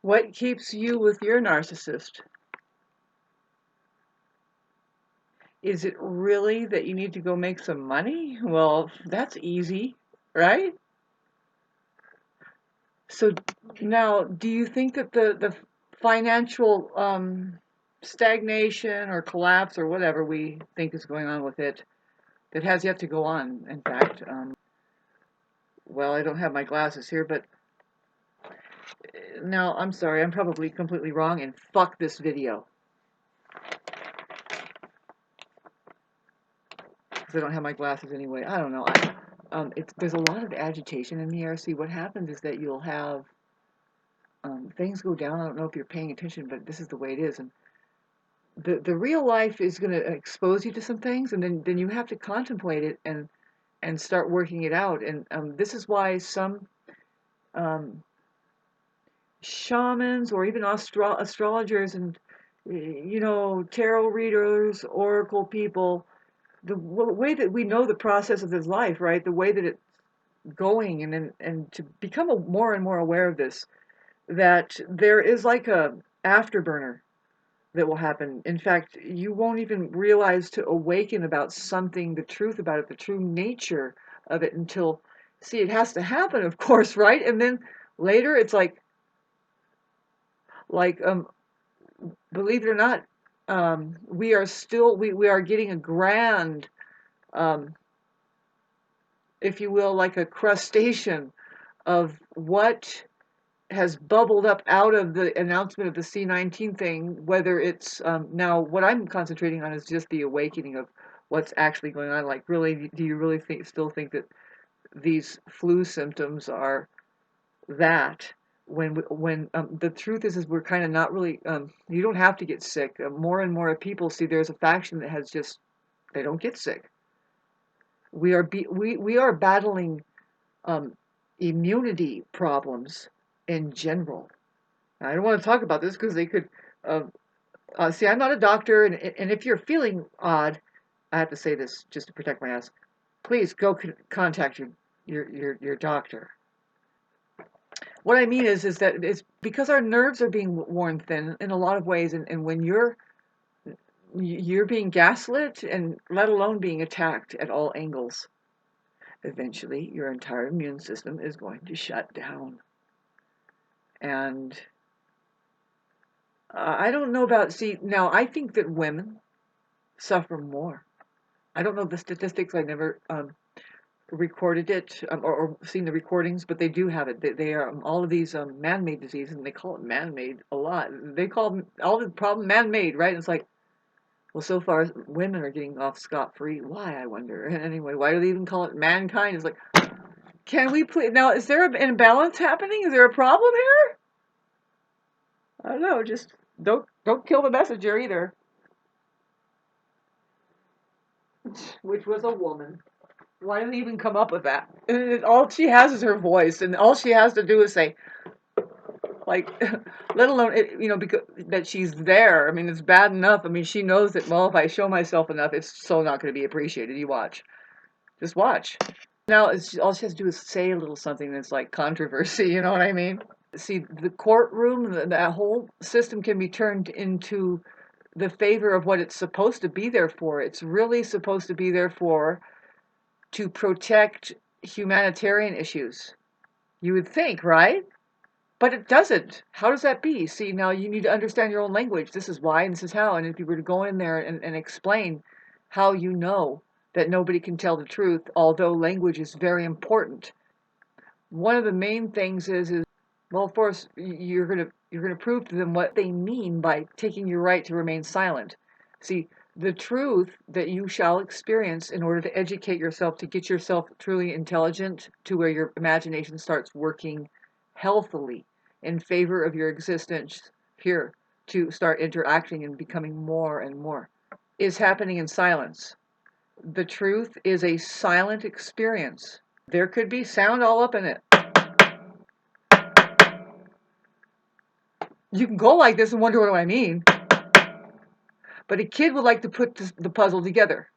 What keeps you with your narcissist? Is it really that you need to go make some money? Well, that's easy, right? So now, do you think that the financial stagnation or collapse or whatever we think is going on with it, that has yet to go on, in fact, well, I don't have my glasses here, but now I'm sorry, I'm probably completely wrong, and fuck this video, because I don't have my glasses anyway. I don't know. There's a lot of agitation in the air. See, what happens is that you'll have things go down. I don't know if you're paying attention, but this is the way it is. And the real life is going to expose you to some things, and then you have to contemplate it and start working it out. And this is why some um, shamans or even astrologers and tarot readers, oracle people, the way that we know the process of this life, right? The way that it's going, and to become more and more aware of this, that there is like a afterburner that will happen. In fact, you won't even realize to awaken about something, the truth about it, the true nature of it, until, see, it has to happen, of course, right? And then later it's like believe it or not, we are still, we are getting a grand, um, if you will, like a crustacean of what has bubbled up out of the announcement of the C-19 thing. Whether it's now, what I'm concentrating on is just the awakening of what's actually going on. Like, really, do you really still think that these flu symptoms are that? When the truth is we're kind of not really. You don't have to get sick. More and more people see there's a faction that has just, they don't get sick. We are battling um, immunity problems in general. I don't want to talk about this because they could. Uh, see, I'm not a doctor, and if you're feeling odd, I have to say this just to protect my ass. Please go contact your doctor. What I mean is that it's because our nerves are being worn thin in a lot of ways, and when you're being gaslit, and let alone being attacked at all angles, eventually your entire immune system is going to shut down. And I don't know about, see, now I think that women suffer more. I don't know the statistics. I never recorded it, or seen the recordings, but they do have it. They are all of these man-made diseases, and they call it man-made a lot. They call all the problem man-made, right? And it's like, well, so far women are getting off scot-free. Why, I wonder? And anyway, why do they even call it mankind? It's like, can we please, now, is there an imbalance happening? Is there a problem here? I don't know. Just don't kill the messenger either. Which was a woman. Why did they even come up with that? All she has is her voice, and all she has to do is say, like, let alone because that she's there. I mean, it's bad enough. I mean, she knows that. Well, if I show myself enough, it's so not going to be appreciated. You watch, just watch. Now, all she has to do is say a little something that's like controversy. You know what I mean? See, the courtroom, that whole system can be turned into the favor of what it's supposed to be there for. It's really supposed to be there for, to protect humanitarian issues. You would think, right? But it doesn't. How does that be? See, now you need to understand your own language. This is why and this is how. And if you were to go in there and explain how you know that nobody can tell the truth, although language is very important. One of the main things is well, of course, you're gonna prove to them what they mean by taking your right to remain silent. See, the truth that you shall experience in order to educate yourself, to get yourself truly intelligent, to where your imagination starts working healthily in favor of your existence here, to start interacting and becoming more and more, is happening in silence. The truth is a silent experience. There could be sound all up in it. You can go like this and wonder what do I mean. But a kid would like to put the puzzle together.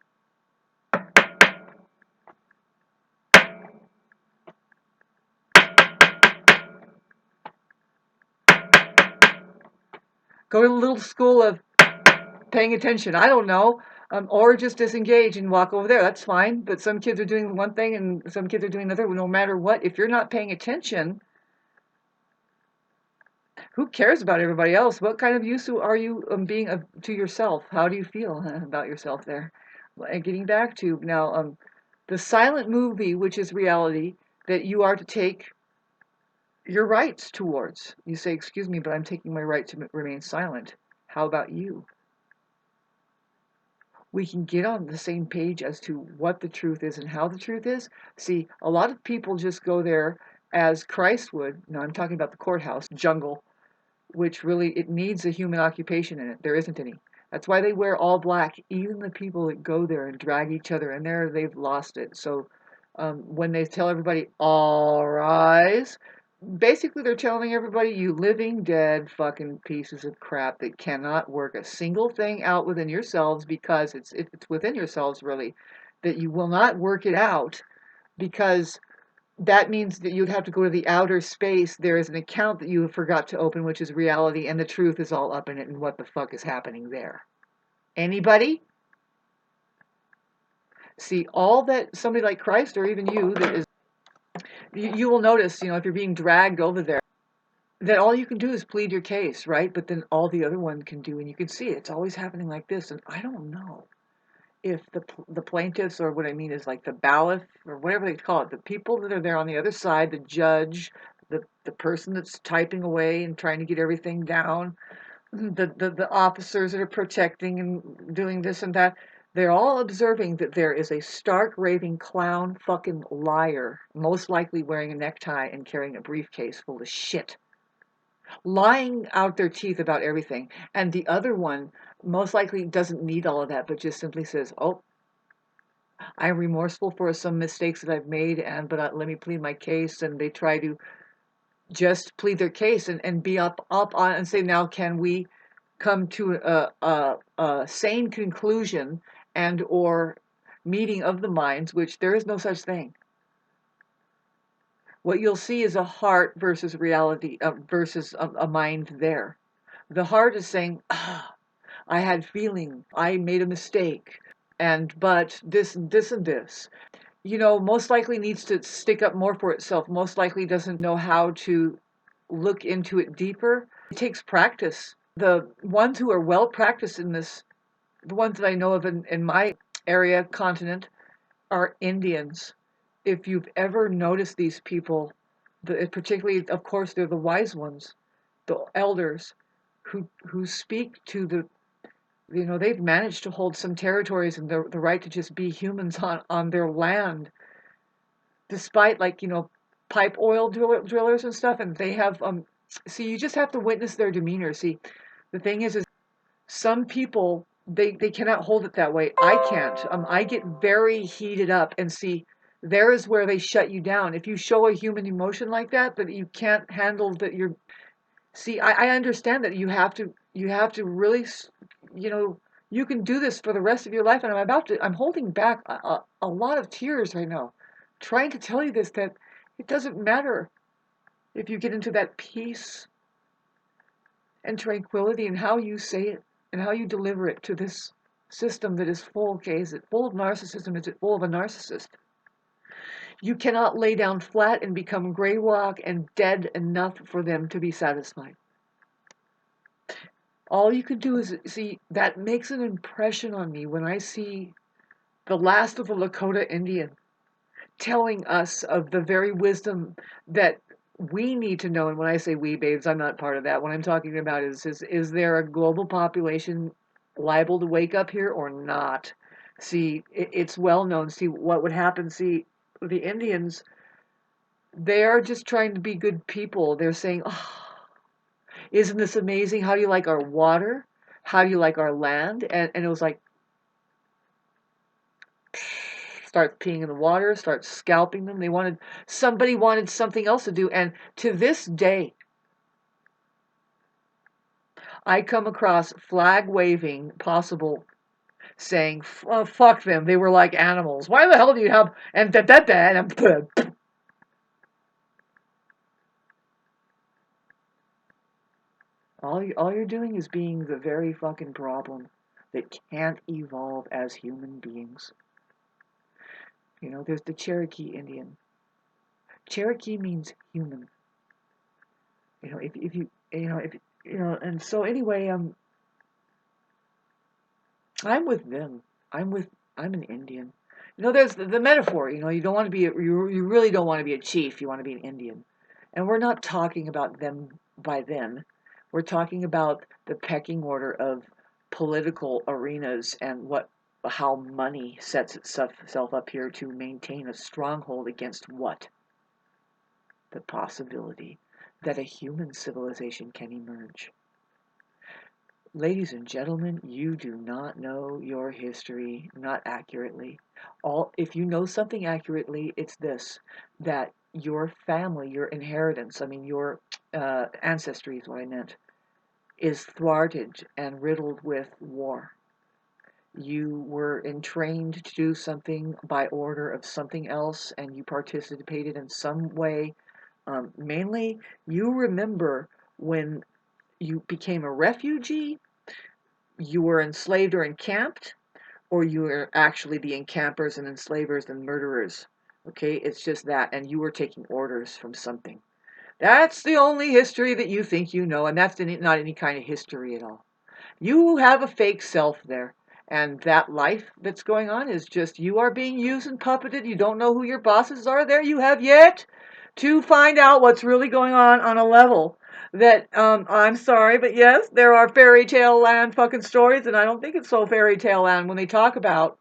Go to the little school of paying attention. I don't know. Or just disengage and walk over there. That's fine. But some kids are doing one thing and some kids are doing another. No matter what, if you're not paying attention, who cares about everybody else? What kind of use are you being to yourself? How do you feel about yourself there? And getting back to now, the silent movie, which is reality, that you are to take your rights towards. You say, excuse me, but I'm taking my right to remain silent. How about you? We can get on the same page as to what the truth is and how the truth is. See, a lot of people just go there as Christ would. Now, I'm talking about the courthouse jungle, which really, it needs a human occupation in it. There isn't any. That's why they wear all black. Even the people that go there and drag each other in there, they've lost it. So when they tell everybody, all rise, basically they're telling everybody, you living dead fucking pieces of crap that cannot work a single thing out within yourselves, because it's within yourselves really, that you will not work it out, because that means that you'd have to go to the outer space. There is an account that you forgot to open, which is reality, and the truth is all up in it, and what the fuck is happening there. Anybody? See, all that somebody like Christ, or even you, that is, you will notice, if you're being dragged over there, that all you can do is plead your case, right? But then all the other one can do, and you can see it's always happening like this. And I don't know if the plaintiffs, or what I mean is like the bailiff, or whatever they call it, the people that are there on the other side, the judge, the person that's typing away and trying to get everything down, the officers that are protecting and doing this and that, they're all observing that there is a stark raving clown fucking liar, most likely wearing a necktie and carrying a briefcase full of shit, lying out their teeth about everything. And the other one most likely doesn't need all of that, but just simply says, oh, I'm remorseful for some mistakes that I've made, but let me plead my case. And they try to just plead their case and be up on and say, now can we come to a sane conclusion and or meeting of the minds, which there is no such thing. What you'll see is a heart versus reality, versus a mind there. The heart is saying, I had feeling, I made a mistake, but this and this and this. Most likely needs to stick up more for itself, most likely doesn't know how to look into it deeper. It takes practice. The ones who are well practiced in this, the ones that I know of in my area, continent, are Indians. If you've ever noticed these people, particularly, of course, they're the wise ones, the elders, who speak to they've managed to hold some territories and the right to just be humans on their land, despite pipe oil drillers and stuff, and they have see, you just have to witness their demeanor. See, the thing is some people, they cannot hold it that way. I can't. I get very heated up, and see, there is where they shut you down. If you show a human emotion like that you can't handle, that you're, see, I understand that you have to really, you can do this for the rest of your life, and I'm holding back a lot of tears right now, trying to tell you this, that it doesn't matter if you get into that peace and tranquility and how you say it and how you deliver it to this system that is full. Okay, is it full of narcissism? Is it full of a narcissist? You cannot lay down flat and become gray walk and dead enough for them to be satisfied. All you can do is, see, that makes an impression on me when I see the last of the Lakota Indian telling us of the very wisdom that we need to know. And when I say we, babes, I'm not part of that. What I'm talking about is there a global population liable to wake up here or not? See, it's well known. See, what would happen? See, the Indians, they are just trying to be good people. They're saying, oh, isn't this amazing? How do you like our water? How do you like our land? And it was like, starts peeing in the water, starts scalping them. Somebody wanted something else to do. And to this day, I come across flag waving possible saying, fuck them. They were like animals. Why the hell do you have, and that, and All you're doing is being the very fucking problem that can't evolve as human beings. You know, there's the Cherokee Indian. Cherokee means human. You know, if you you know if you know, and so anyway, I'm with them. I'm an Indian. You know, there's the metaphor. You know, you don't want to be you really don't want to be a chief. You want to be an Indian, and we're not talking about them by them. We're talking about the pecking order of political arenas and what how money sets itself up here to maintain a stronghold against what? The possibility that a human civilization can emerge. Ladies and gentlemen, you do not know your history, not accurately. If you know something accurately, it's this, that your family, your inheritance, I mean your ancestry is what I meant, is thwarted and riddled with war. You were entrained to do something by order of something else, and you participated in some way. Mainly, you remember when you became a refugee, you were enslaved or encamped, or you were actually the encampers and enslavers and murderers. Okay, it's just that, and you were taking orders from something. That's the only history that you think you know, and that's not any kind of history at all. You have a fake self there. And that life that's going on is just you are being used and puppeted. You don't know who your bosses are there. You have yet to find out what's really going on a level that, I'm sorry, but yes, there are fairy tale land fucking stories, and I don't think it's so fairy tale land when they talk about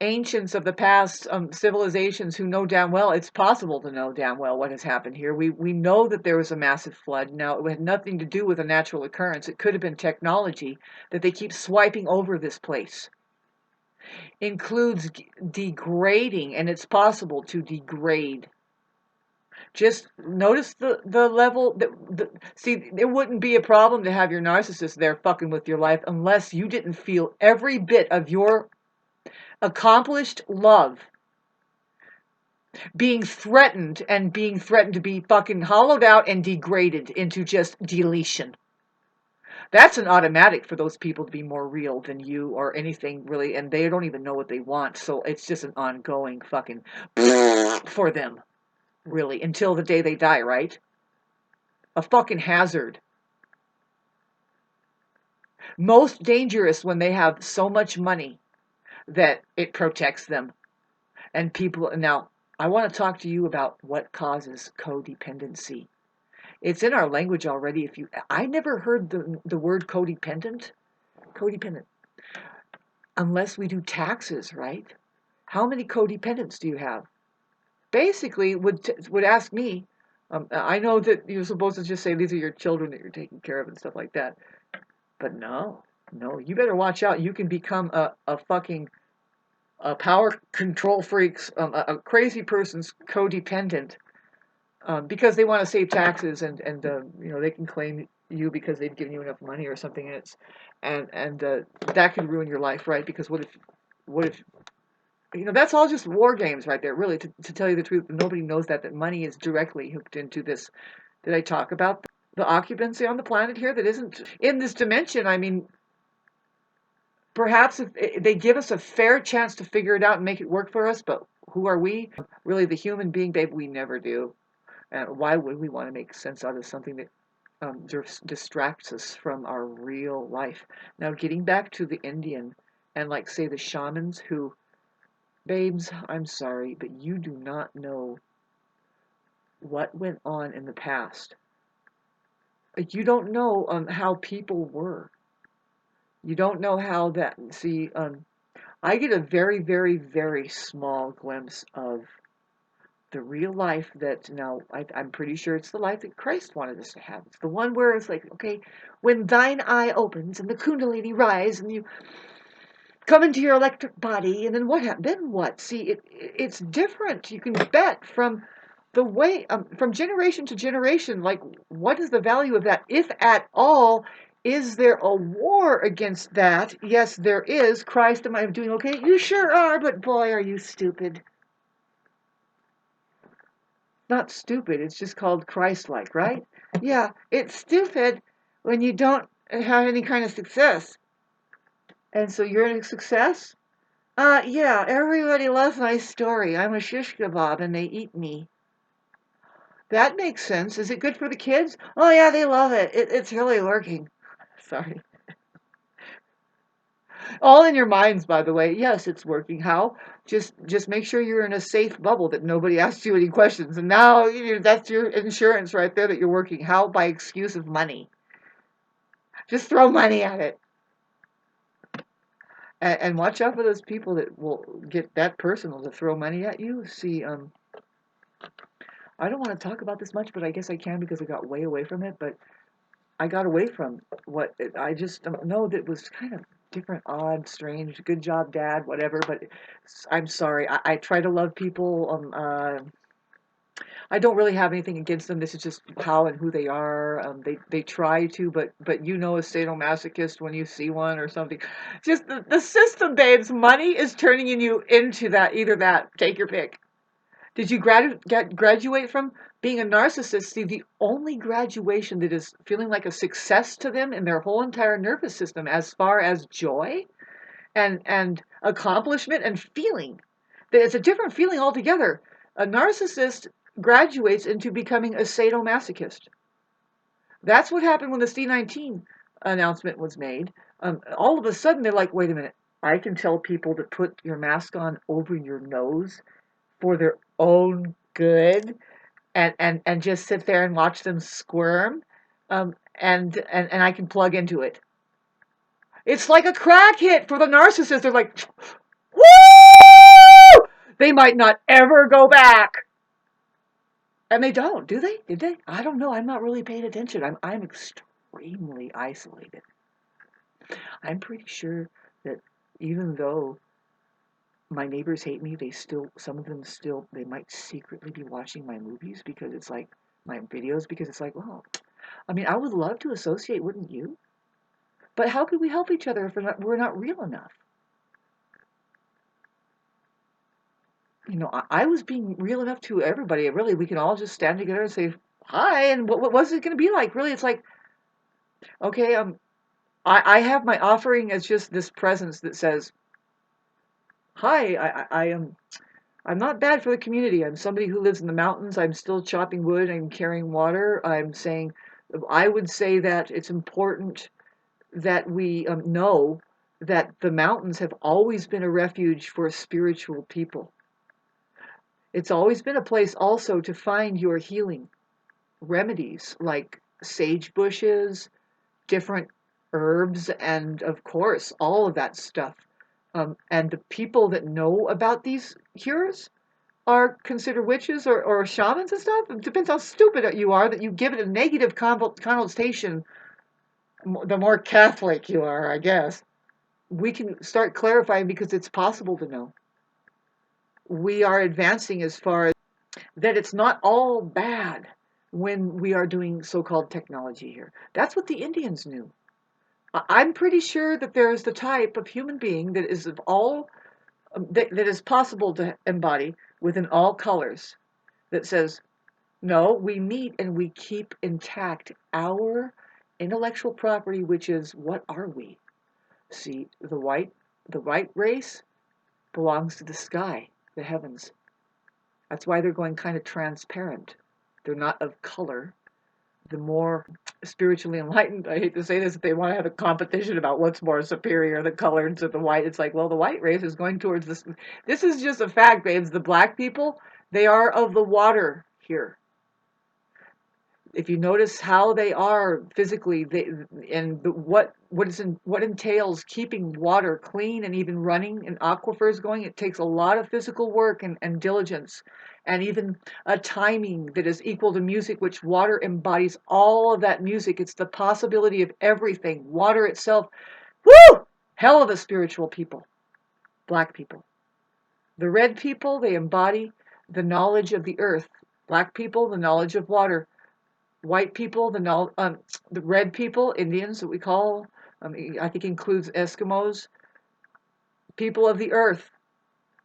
ancients of the past, civilizations who know damn well it's possible to know damn well what has happened here. We know that there was a massive flood. Now, it had nothing to do with a natural occurrence. It could have been technology that they keep swiping over this place. Includes degrading, and it's possible to degrade. Just notice the level see, it wouldn't be a problem to have your narcissist there fucking with your life unless you didn't feel every bit of your accomplished love being threatened and being threatened to be fucking hollowed out and degraded into just deletion. That's an automatic for those people to be more real than you or anything really, and they don't even know what they want. So it's just an ongoing fucking for them, really, until the day they die, right? A fucking hazard. Most dangerous when they have so much money that it protects them. And people, now, I want to talk to you about what causes codependency. It's in our language already. I never heard the word codependent. Codependent. Unless we do taxes, right? How many codependents do you have? Basically, would ask me. I know that you're supposed to just say these are your children that you're taking care of and stuff like that. But no, you better watch out. You can become a fucking power control freak's, a crazy person's codependent, because they want to save taxes and they can claim you because they've given you enough money or something, and that could ruin your life, right? Because what if that's all just war games right there, really, to tell you the truth. Nobody knows that money is directly hooked into this. Did I talk about the occupancy on the planet here that isn't in this dimension? I mean, perhaps if they give us a fair chance to figure it out and make it work for us, but who are we? Really, the human being, babe, we never do. And why would we want to make sense out of something that distracts us from our real life? Now, getting back to the Indian and, like, say, the shamans who, babes, I'm sorry, but you do not know what went on in the past. Like, you don't know how people were. You don't know how that. See, I get a very, very, very small glimpse of the real life that now I'm pretty sure it's the life that Christ wanted us to have. It's the one where it's like, okay, when thine eye opens and the kundalini rise and you come into your electric body, and then what happens? Then what? See, it's different. You can bet from the way from generation to generation. Like, what is the value of that, if at all? Is there a war against that? Yes, there is. Christ, am I doing okay? You sure are, but boy, are you stupid. Not stupid, it's just called Christ-like, right? Yeah, it's stupid when you don't have any kind of success. And so you're a success? Yeah, everybody loves my story. I'm a shish kebab and they eat me. That makes sense. Is it good for the kids? Oh, yeah, they love it. It's really working. Sorry. All in your minds, by the way. Yes, it's working. How? Just make sure you're in a safe bubble that nobody asks you any questions. And now that's your insurance right there that you're working. How? By excuse of money. Just throw money at it. And watch out for those people that will get that personal to throw money at you. See, I don't want to talk about this much, but I guess I can because I got way away from it. But I got away from I just don't know that it was kind of different, odd, strange. Good job, Dad, whatever. But I'm sorry. I try to love people. I don't really have anything against them. This is just how and who they are. They try to, but a sadomasochist when you see one or something. Just the system, babes. Money is turning you into that. Either that. Take your pick. Did you graduate from being a narcissist? See, the only graduation that is feeling like a success to them in their whole entire nervous system, as far as joy and accomplishment and feeling, it's a different feeling altogether. A narcissist graduates into becoming a sadomasochist. That's what happened when the C-19 announcement was made. All of a sudden, they're like, wait a minute, I can tell people to put your mask on over your nose for their own good and just sit there and watch them squirm. And I can plug into it. It's like a crack hit for the narcissist. They're like, woo! They might not ever go back. And they don't, do they? Did they? I don't know. I'm not really paying attention. I'm extremely isolated. I'm pretty sure that even though my neighbors hate me, some of them they might secretly be watching my movies because it's like, my videos because it's like, well, I mean, I would love to associate, wouldn't you? But how could we help each other if we're not real enough? I was being real enough to everybody. Really, we can all just stand together and say hi. And what's it going to be like? Really, it's like, okay, I have my offering as just this presence that says, hi, I am. I'm not bad for the community. I'm somebody who lives in the mountains. I'm still chopping wood and carrying water. I would say that it's important that we know that the mountains have always been a refuge for spiritual people. It's always been a place also to find your healing remedies like sage bushes, different herbs, and of course, all of that stuff. And the people that know about these cures are considered witches or shamans and stuff. It depends how stupid you are that you give it a negative connotation, the more Catholic you are, I guess. We can start clarifying because it's possible to know. We are advancing as far as that it's not all bad when we are doing so-called technology here. That's what the Indians knew. I'm pretty sure that there is the type of human being that is of all that is possible to embody within all colors that says, no, we meet and we keep intact our intellectual property, which is what are we? See, the white race belongs to the sky, the heavens. That's why they're going kind of transparent. They're not of color. The more spiritually enlightened, I hate to say this, if they want to have a competition about what's more superior, the color to the white, it's like, well, the white race is going towards this. This is just a fact, babes. The black people, they are of the water here. If you notice how they are physically, what entails keeping water clean and even running and aquifers going, it takes a lot of physical work and diligence, and even a timing that is equal to music, which water embodies all of that music. It's the possibility of everything. Water itself, woo, hell of a spiritual people, black people. The red people, they embody the knowledge of the earth. Black people, the knowledge of water. White people, the red people, Indians that we call, I think includes Eskimos, people of the earth.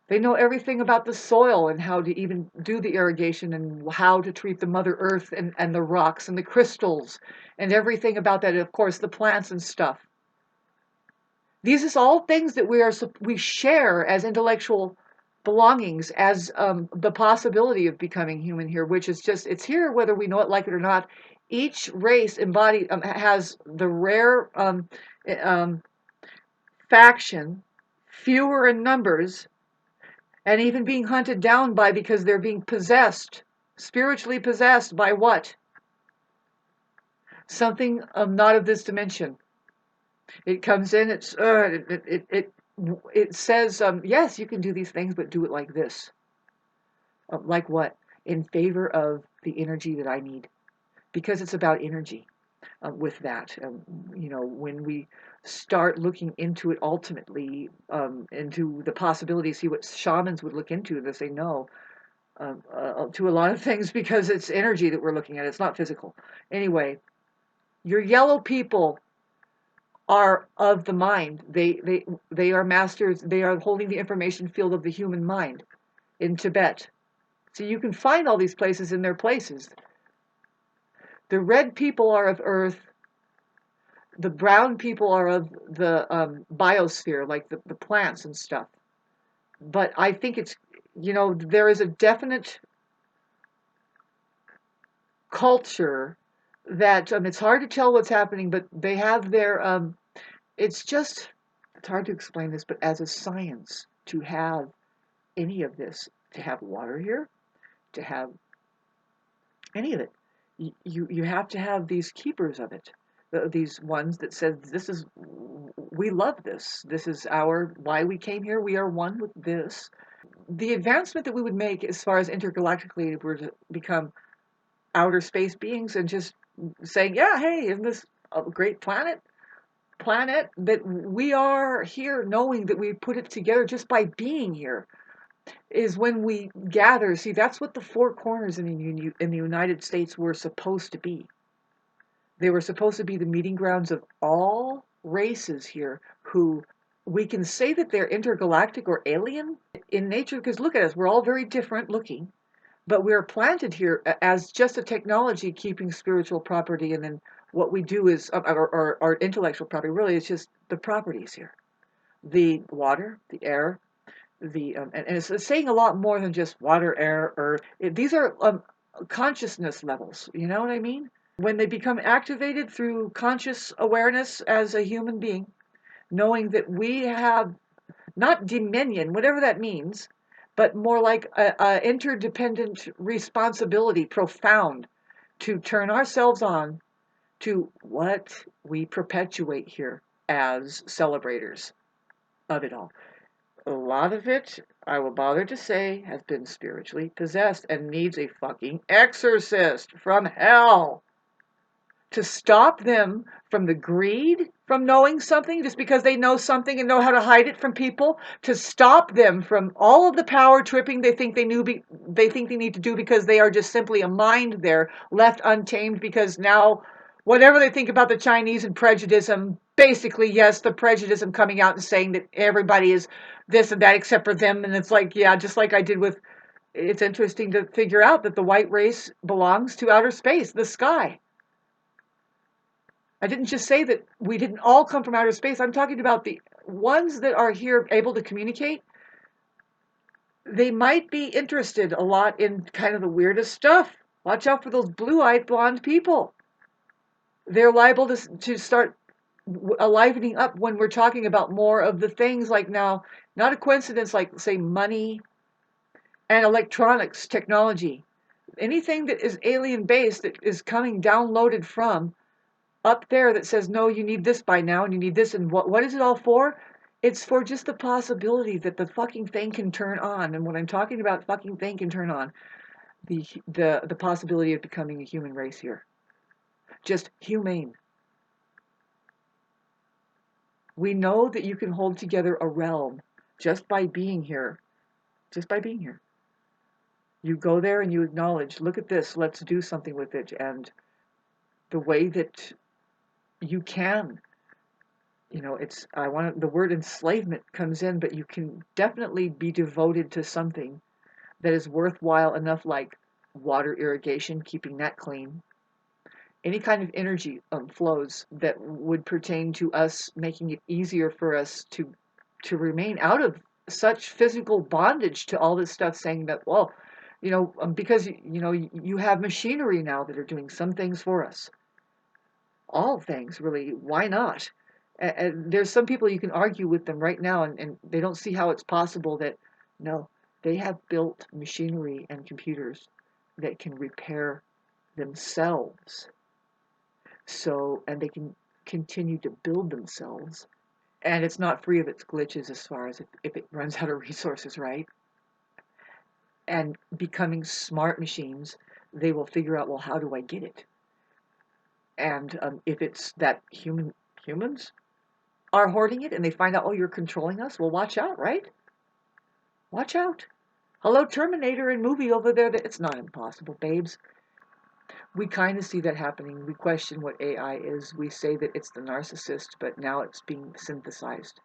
They know everything about the soil and how to even do the irrigation and how to treat the Mother Earth and the rocks and the crystals and everything about that. And of course, the plants and stuff. These is all things that we share as intellectual belongings, as the possibility of becoming human here, which is just it's here whether we know it, like it or not. Each race embodied has the rare um, faction, fewer in numbers, and even being hunted down by because they're being possessed, spiritually possessed by what? Something not of this dimension. It comes in, it says, yes, you can do these things, but do it like this. Like what? In favor of the energy that I need. Because it's about energy with that. When we start looking into it ultimately, into the possibilities, see what shamans would look into, they say no to a lot of things because it's energy that we're looking at. It's not physical. Anyway, your yellow people are of the mind. They are masters. They are holding the information field of the human mind in Tibet. So you can find all these places in their places. The red people are of earth. The brown people are of the biosphere, like the plants and stuff. But I think it's, there is a definite culture that it's hard to tell what's happening, but they have their, it's just, it's hard to explain this, but as a science, to have any of this, to have water here, to have any of it, you have to have these keepers of it, these ones that said, this is, we love this. This is why we came here. We are one with this. The advancement that we would make as far as intergalactically, if we're to become outer space beings and just saying, yeah, hey, isn't this a great planet that we are here, knowing that we put it together just by being here, is when we gather. See, that's what the four corners in the United States were supposed to be. They were supposed to be the meeting grounds of all races here, who we can say that they're intergalactic or alien in nature, because look at us, we're all very different looking, but we're planted here as just a technology keeping spiritual property, and then what we do is our intellectual property. Really, it's just the properties here: the water, the air, and it's saying a lot more than just water, air, earth. These are consciousness levels. You know what I mean? When they become activated through conscious awareness as a human being, knowing that we have not dominion, whatever that means, but more like a interdependent responsibility, profound, to turn ourselves on to what we perpetuate here as celebrators of it all. A lot of it, I will bother to say, has been spiritually possessed and needs a fucking exorcist from hell to stop them from the greed, from knowing something just because they know something and know how to hide it from people, to stop them from all of the power tripping they think they think they need to do, because they are just simply a mind there left untamed. Because now whatever they think about the Chinese and prejudice, basically, yes, the prejudice coming out and saying that everybody is this and that except for them. And it's like, yeah, just like I did with, it's interesting to figure out that the white race belongs to outer space, the sky. I didn't just say that we didn't all come from outer space. I'm talking about the ones that are here able to communicate. They might be interested a lot in kind of the weirdest stuff. Watch out for those blue-eyed blonde people. They're liable to start livening up when we're talking about more of the things like now, not a coincidence, like, say, money and electronics technology. Anything that is alien-based that is coming downloaded from up there that says, no, you need this by now, and you need this, and what is it all for? It's for just the possibility that the fucking thing can turn on. And when I'm talking about fucking thing can turn on, the possibility of becoming a human race here. Just humane. We know that you can hold together a realm just by being here. Just by being here. You go there and you acknowledge, look at this, let's do something with it. And the way that you can it's I want the word enslavement comes in, but you can definitely be devoted to something that is worthwhile enough, like water irrigation, keeping that clean. Any kind of energy flows that would pertain to us, making it easier for us to remain out of such physical bondage to all this stuff, saying that, well, because you have machinery now that are doing some things for us, all things really. Why not? And there's some people you can argue with them right now, and they don't see how it's possible that no, they have built machinery and computers that can repair themselves. So, and they can continue to build themselves. And it's not free of its glitches as far as if it runs out of resources, right? And becoming smart machines, they will figure out, well, how do I get it? And if it's that humans are hoarding it and they find out, oh, you're controlling us, well, watch out, right? Watch out. Hello, Terminator and movie over there. It's not impossible, babes. We kind of see that happening. We question what AI is. We say that it's the narcissist, but now it's being synthesized.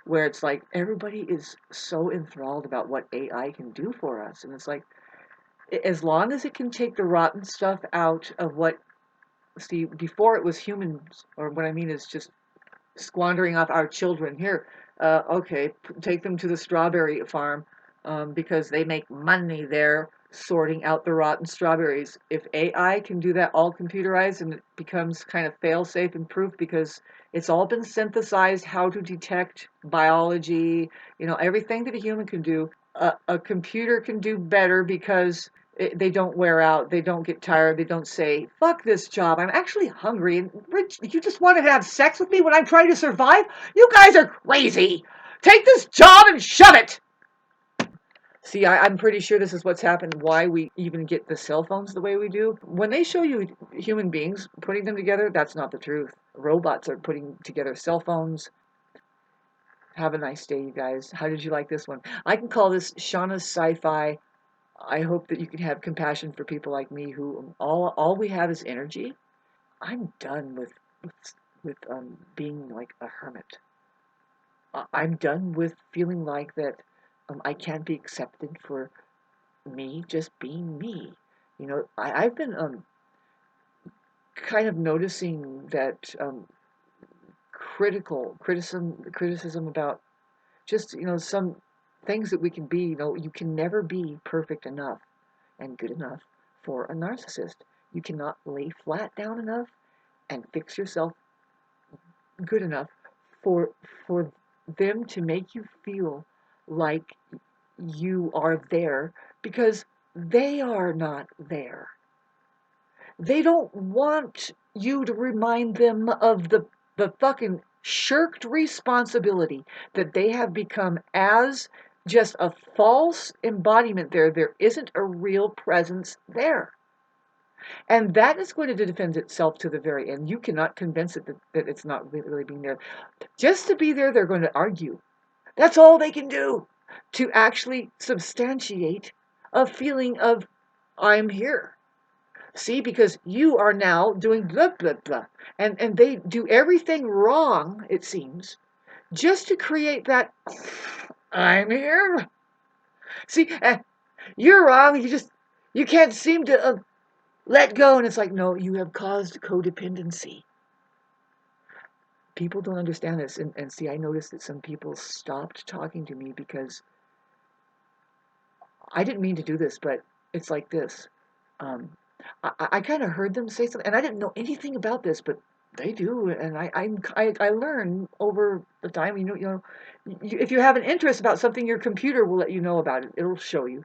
Where it's like everybody is so enthralled about what AI can do for us. And it's like, as long as it can take the rotten stuff out of what, see, before it was humans, or what I mean is just squandering off our children. Here, okay, take them to the strawberry farm because they make money there sorting out the rotten strawberries. If AI can do that all computerized and it becomes kind of fail safe and proof because it's all been synthesized how to detect biology, everything that a human can do, a computer can do better because they don't wear out, they don't get tired, they don't say, fuck this job, I'm actually hungry, and Rich, you just want to have sex with me when I'm trying to survive? You guys are crazy! Take this job and shove it! See, I'm pretty sure this is what's happened, why we even get the cell phones the way we do. When they show you human beings putting them together, that's not the truth. Robots are putting together cell phones. Have a nice day, you guys. How did you like this one? I can call this Shauna's Sci-Fi. I hope that you can have compassion for people like me who all we have is energy. I'm done with being like a hermit. I'm done with feeling like that I can't be accepted for me just being me. I've been kind of noticing that criticism about just some things that we can be. You can never be perfect enough and good enough for a narcissist. You cannot lay flat down enough and fix yourself good enough for for them to make you feel like you are there, because they are not there. They don't want you to remind them of the fucking shirked responsibility that they have become as just a false embodiment there. There isn't a real presence there. And that is going to defend itself to the very end. You cannot convince it that it's not really being there. Just to be there, they're going to argue. That's all they can do to actually substantiate a feeling of, I'm here. See, because you are now doing blah, blah, blah. And they do everything wrong, it seems, just to create that, I'm here. See, you're wrong. You can't seem to let go. And it's like, no, you have caused codependency. People don't understand this. And see, I noticed that some people stopped talking to me because I didn't mean to do this, but it's like this. Um, I kind of heard them say something, and I didn't know anything about this, but they do, and I learn over the time. If you have an interest about something, your computer will let you know about it. It'll show you.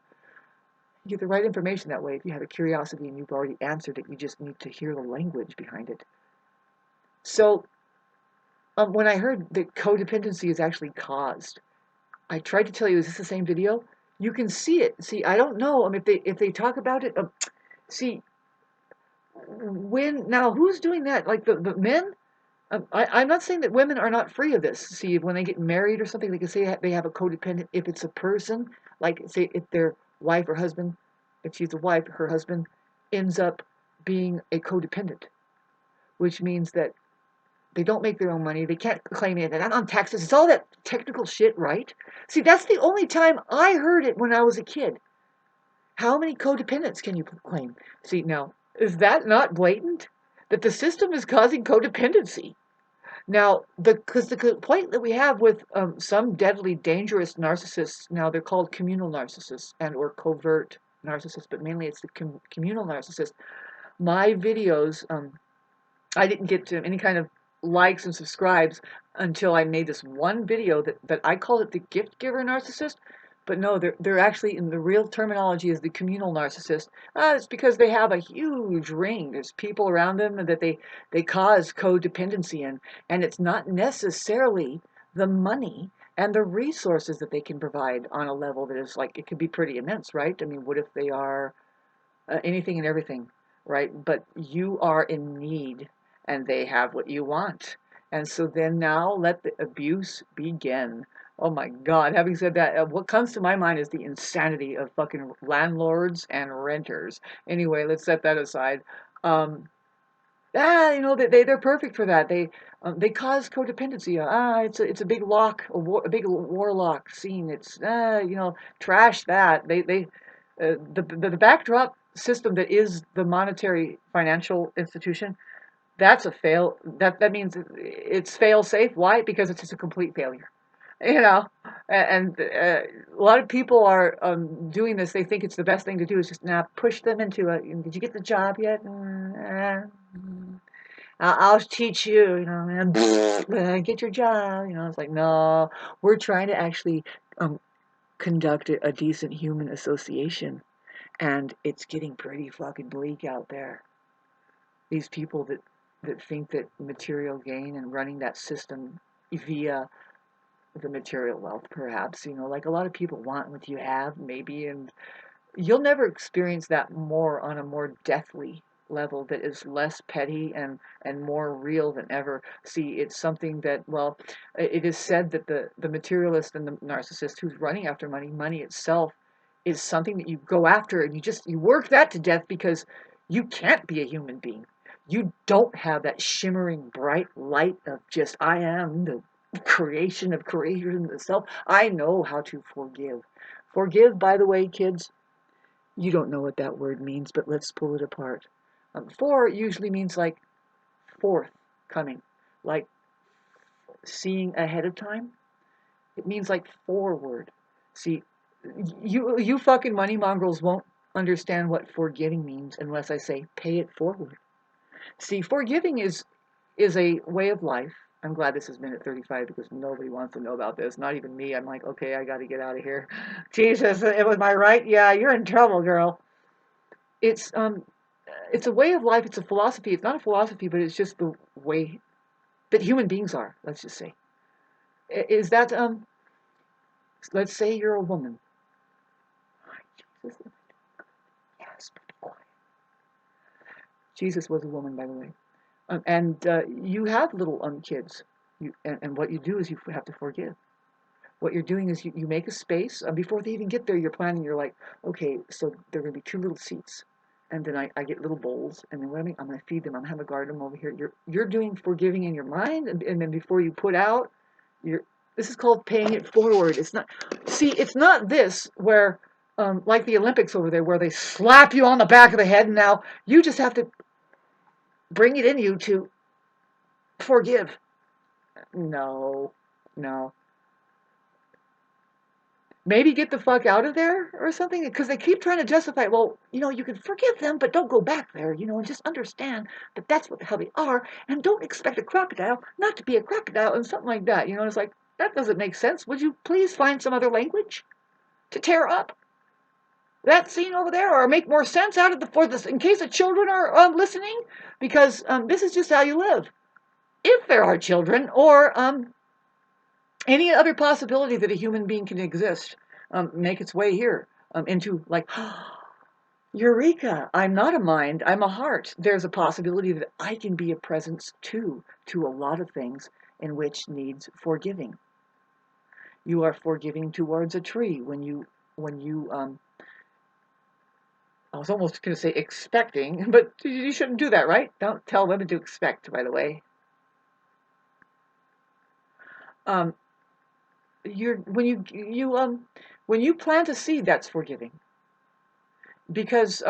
You get the right information that way. If you have a curiosity and you've already answered it, you just need to hear the language behind it. So when I heard that codependency is actually caused, I tried to tell you, is this the same video? You can see it. See, I don't know if they talk about it. See, who's doing that? Like the men? I'm not saying that women are not free of this. See, when they get married or something, they can say they have a codependent. If it's a person, like say if their wife or husband, if she's a wife, her husband ends up being a codependent, which means that They don't make their own money. They can't claim it. They're not on taxes. It's all that technical shit, right? See, that's the only time I heard it when I was a kid. How many codependents can you claim? See, now, is that not blatant? That the system is causing codependency. Now, because the complaint that we have with some deadly, dangerous narcissists, now they're called communal narcissists and or covert narcissists, but mainly it's the communal narcissist. My videos, I didn't get to any kind of likes and subscribes until I made this one video that I called it the gift giver narcissist. But no, they're actually, in the real terminology, is the communal narcissist. It's because they have a huge ring. There's people around them that they cause codependency in, and it's not necessarily the money and the resources that they can provide on a level that is like, it could be pretty immense, right? I mean, what if they are anything and everything, right? But you are in need and they have what you want. And so then now let the abuse begin. Oh my God. Having said that, what comes to my mind is the insanity of fucking landlords and renters. Anyway, let's set that aside. Um, they're perfect for that. They cause codependency. It's a big lock, a big warlock scene. It's trash that. The backdrop system that is the monetary financial institution, that's a fail. That means it's fail safe. Why? Because it's just a complete failure. You know, and a lot of people are doing this. They think it's the best thing to do is just now push them into a. Did you get the job yet? I'll teach you. And get your job. It's like no, we're trying to actually conduct a decent human association. And it's getting pretty fucking bleak out there. These people that think that material gain and running that system via the material wealth, perhaps, like a lot of people want what you have, maybe, and you'll never experience that more on a more deathly level that is less petty and more real than ever. See, it's something that, well, it is said that the materialist and the narcissist who's running after money itself is something that you go after and you work that to death because you can't be a human being. You don't have that shimmering bright light of just I am the creation of creation itself. I know how to forgive. Forgive, by the way, kids, you don't know what that word means, but let's pull it apart. For usually means like forth coming, like seeing ahead of time. It means like forward. See, you fucking money mongrels won't understand what forgiving means unless I say pay it forward. See, forgiving is a way of life. I'm glad this is minute 35 because nobody wants to know about this. Not even me. I'm like, okay, I got to get out of here. Jesus, it was my right. Yeah, you're in trouble, girl. It's it's a way of life. It's a philosophy. It's not a philosophy, but it's just the way that human beings are. Let's just say, is that let's say you're a woman. Yes, be quiet. Jesus was a woman, by the way, and you have little kids. And what you do is you have to forgive. What you're doing is you make a space before they even get there. You're planning. You're like, okay, so there are going to be two little seats, and then I get little bowls, and then what I'm going to feed them. I'm going to garden them over here. You're doing forgiving in your mind, and then before you put out, you're. This is called paying it forward. It's not. See, it's not this where. Like the Olympics over there, where they slap you on the back of the head, and now you just have to bring it in you to forgive. No, no. Maybe get the fuck out of there or something because they keep trying to justify, well, you can forgive them, but don't go back there, and just understand that that's what the hell they are, and don't expect a crocodile not to be a crocodile and something like that. It's like, that doesn't make sense. Would you please find some other language to tear up that scene over there or make more sense out of for this in case the children are listening? Because this is just how you live. If there are children or any other possibility that a human being can exist, make its way here into like, Eureka! I'm not a mind, I'm a heart. There's a possibility that I can be a presence too to a lot of things in which needs forgiving. You are forgiving towards a tree when you I was almost going to say expecting, but you shouldn't do that, right? Don't tell women to expect, by the way. Um, you're when you plant a seed, that's forgiving, because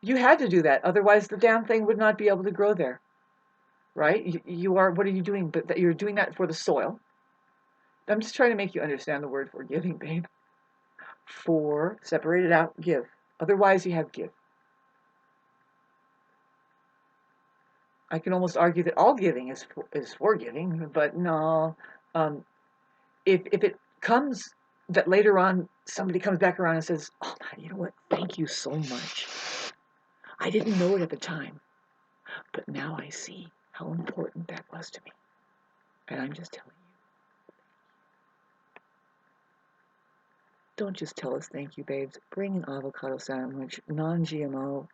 you had to do that. Otherwise, the damn thing would not be able to grow there, right? You are. What are you doing? But that you're doing that for the soil. I'm just trying to make you understand the word forgiving, babe. For, separate it out, give. Otherwise, you have give. I can almost argue that all giving is forgiving, but no. Um, if it comes that later on somebody comes back around and says, "Oh, man, you know what? Thank you so much. I didn't know it at the time, but now I see how important that was to me, and I'm just telling you. Don't just tell us thank you, babes. Bring an avocado sandwich, non-GMO.